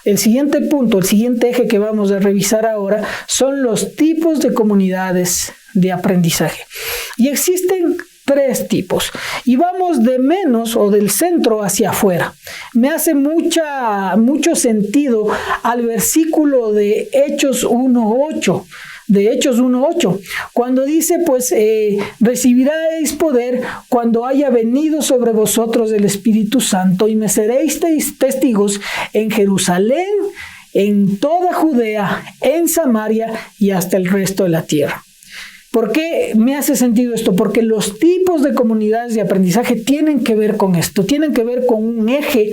El siguiente punto, el siguiente eje que vamos a revisar ahora son los tipos de comunidades de aprendizaje. Y existen 3 tipos. Y vamos de menos o del centro hacia afuera. Me hace mucho sentido al versículo de Hechos 1:8. De Hechos 1:8, cuando dice, pues, recibiréis poder cuando haya venido sobre vosotros el Espíritu Santo y me seréis testigos en Jerusalén, en toda Judea, en Samaria y hasta el resto de la tierra. ¿Por qué me hace sentido esto? Porque los tipos de comunidades de aprendizaje tienen que ver con esto, tienen que ver con un eje,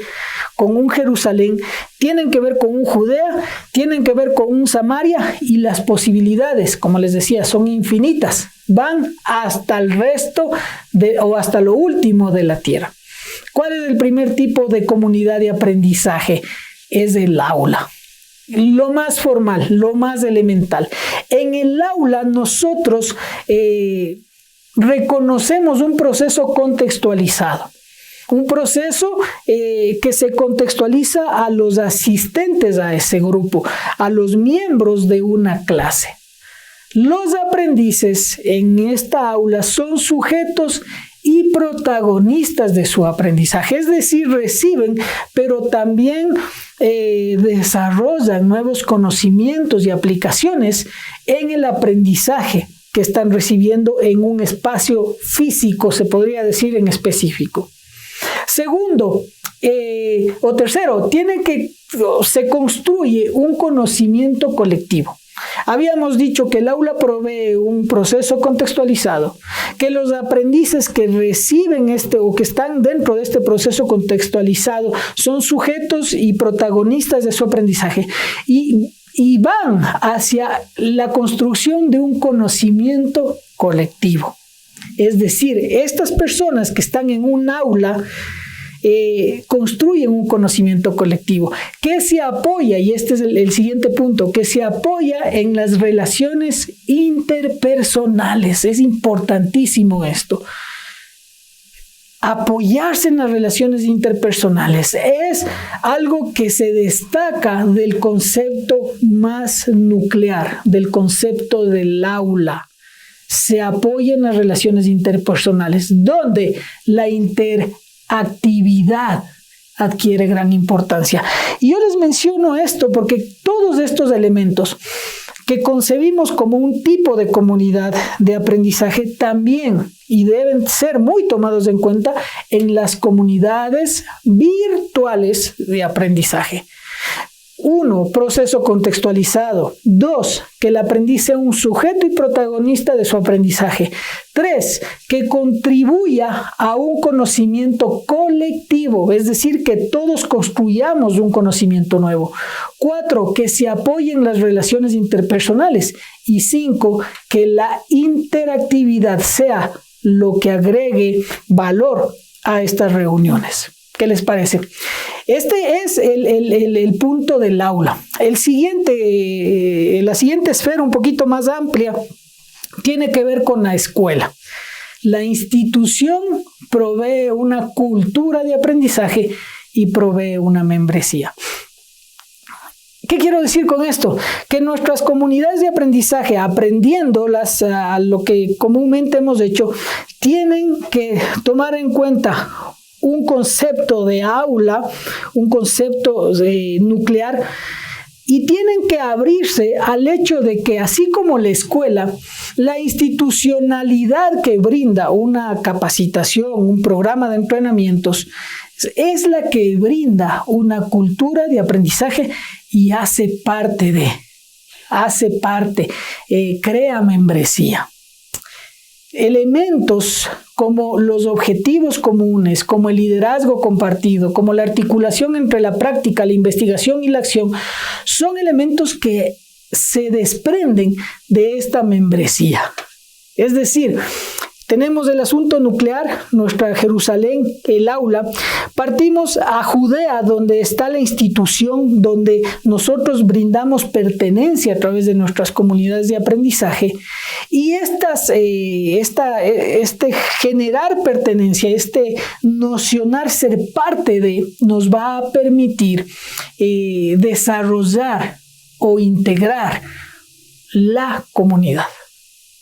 con un Jerusalén, tienen que ver con un Judea, tienen que ver con un Samaria, y las posibilidades, como les decía, son infinitas, van hasta el resto o hasta lo último de la tierra. ¿Cuál es el primer tipo de comunidad de aprendizaje? Es el aula. Lo más formal, lo más elemental. En el aula nosotros reconocemos un proceso contextualizado. Un proceso que se contextualiza a los asistentes a ese grupo, a los miembros de una clase. Los aprendices en esta aula son sujetos y protagonistas de su aprendizaje, es decir, reciben, pero también desarrollan nuevos conocimientos y aplicaciones en el aprendizaje que están recibiendo en un espacio físico, se podría decir, en específico. Segundo, o tercero, se construye un conocimiento colectivo. Habíamos dicho que el aula provee un proceso contextualizado, que los aprendices que reciben o que están dentro de este proceso contextualizado son sujetos y protagonistas de su aprendizaje y van hacia la construcción de un conocimiento colectivo. Es decir, estas personas que están en un aula construyen un conocimiento colectivo que se apoya, y este es el siguiente punto, que se apoya en las relaciones interpersonales. Es importantísimo esto. Apoyarse en las relaciones interpersonales es algo que se destaca del concepto más nuclear, del concepto del aula. Se apoya en las relaciones interpersonales, donde la interactividad adquiere gran importancia. Y yo les menciono esto porque todos estos elementos que concebimos como un tipo de comunidad de aprendizaje también y deben ser muy tomados en cuenta en las comunidades virtuales de aprendizaje. 1, proceso contextualizado. 2, que el aprendiz sea un sujeto y protagonista de su aprendizaje. 3, que contribuya a un conocimiento colectivo, es decir, que todos construyamos un conocimiento nuevo. 4, que se apoyen las relaciones interpersonales. Y 5, que la interactividad sea lo que agregue valor a estas reuniones. ¿Qué les parece? Este es el punto del aula. La siguiente esfera, un poquito más amplia, tiene que ver con la escuela. La institución provee una cultura de aprendizaje y provee una membresía. ¿Qué quiero decir con esto? Que nuestras comunidades de aprendizaje, aprendiéndolas a lo que comúnmente hemos hecho, tienen que tomar en cuenta un concepto de aula, un concepto nuclear, y tienen que abrirse al hecho de que, así como la escuela, la institucionalidad que brinda una capacitación, un programa de entrenamientos, es la que brinda una cultura de aprendizaje y crea membresía. Elementos como los objetivos comunes, como el liderazgo compartido, como la articulación entre la práctica, la investigación y la acción, son elementos que se desprenden de esta membresía. Es decir, Tenemos el asunto nuclear, nuestra Jerusalén, el aula. Partimos a Judea, donde está la institución, donde nosotros brindamos pertenencia a través de nuestras comunidades de aprendizaje. Y este generar pertenencia, este nocionar ser parte de, nos va a permitir desarrollar o integrar la comunidad.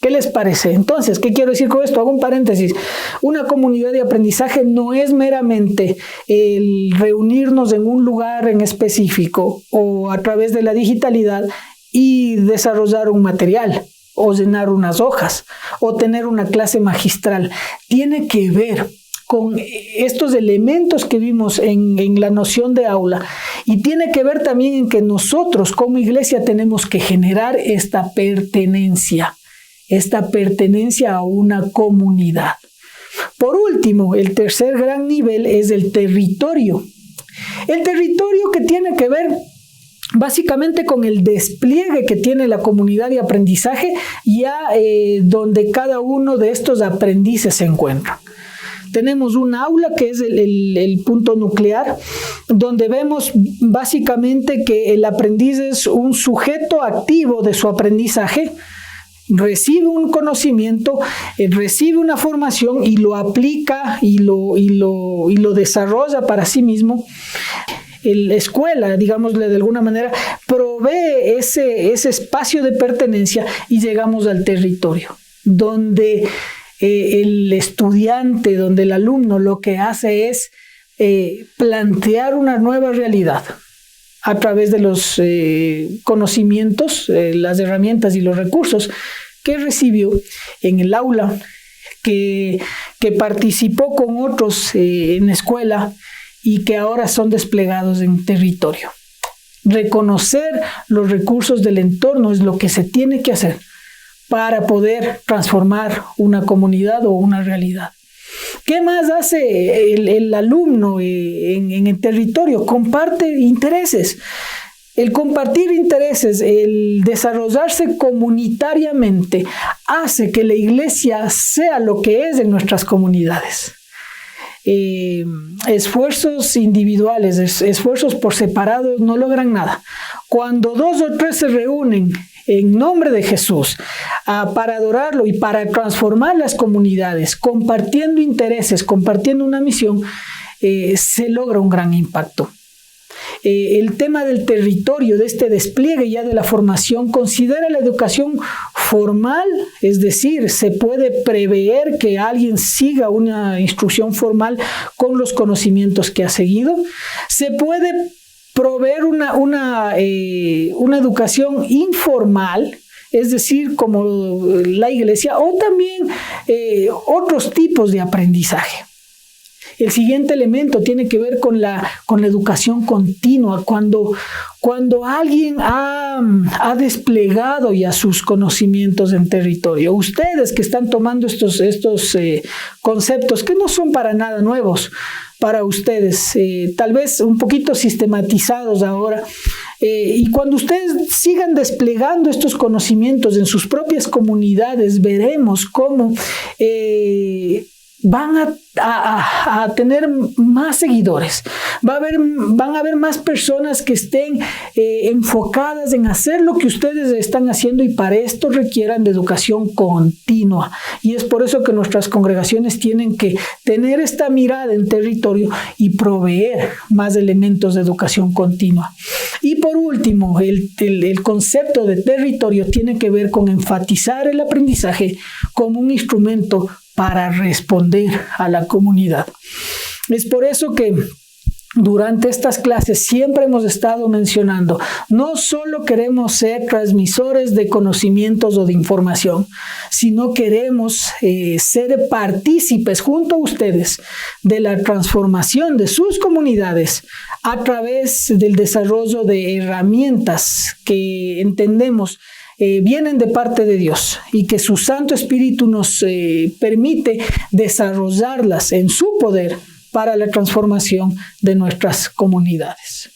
¿Qué les parece? Entonces, ¿qué quiero decir con esto? Hago un paréntesis. Una comunidad de aprendizaje no es meramente el reunirnos en un lugar en específico o a través de la digitalidad y desarrollar un material o llenar unas hojas o tener una clase magistral. Tiene que ver con estos elementos que vimos en la noción de aula, y tiene que ver también en que nosotros como iglesia tenemos que generar esta pertenencia a una comunidad. Por último, el tercer gran nivel es el territorio. El territorio que tiene que ver básicamente con el despliegue que tiene la comunidad de aprendizaje, ya donde cada uno de estos aprendices se encuentra. Tenemos un aula que es el punto nuclear, donde vemos básicamente que el aprendiz es un sujeto activo de su aprendizaje, recibe un conocimiento, recibe una formación y lo aplica y lo desarrolla para sí mismo. La escuela, digámosle de alguna manera, provee ese espacio de pertenencia, y llegamos al territorio, donde el estudiante, donde el alumno lo que hace es plantear una nueva realidad a través de los conocimientos, las herramientas y los recursos que recibió en el aula, que participó con otros en escuela y que ahora son desplegados en territorio. Reconocer los recursos del entorno es lo que se tiene que hacer para poder transformar una comunidad o una realidad. ¿Qué más hace el alumno en el territorio? Comparte intereses. El compartir intereses, el desarrollarse comunitariamente, hace que la iglesia sea lo que es en nuestras comunidades. Esfuerzos individuales, esfuerzos por separado no logran nada. Cuando 2 o 3 se reúnen en nombre de Jesús para adorarlo y para transformar las comunidades, compartiendo intereses, compartiendo una misión, se logra un gran impacto. El tema del territorio, de este despliegue ya de la formación, considera la educación formal, es decir, se puede prever que alguien siga una instrucción formal con los conocimientos que ha seguido. Se puede proveer una educación informal, es decir, como la iglesia, o también otros tipos de aprendizaje. El siguiente elemento tiene que ver con la educación continua, cuando alguien ha desplegado ya sus conocimientos en territorio. Ustedes que están tomando estos conceptos que no son para nada nuevos para ustedes, tal vez un poquito sistematizados ahora, y cuando ustedes sigan desplegando estos conocimientos en sus propias comunidades, veremos cómo van a tener más seguidores, van a haber más personas que estén enfocadas en hacer lo que ustedes están haciendo, y para esto requieran de educación continua. Y es por eso que nuestras congregaciones tienen que tener esta mirada en territorio y proveer más elementos de educación continua. Y por último, el concepto de territorio tiene que ver con enfatizar el aprendizaje como un instrumento para responder a la comunidad. Es por eso que durante estas clases siempre hemos estado mencionando, no solo queremos ser transmisores de conocimientos o de información, sino queremos ser partícipes junto a ustedes de la transformación de sus comunidades a través del desarrollo de herramientas que entendemos vienen de parte de Dios, y que su Santo Espíritu nos permite desarrollarlas en su poder para la transformación de nuestras comunidades.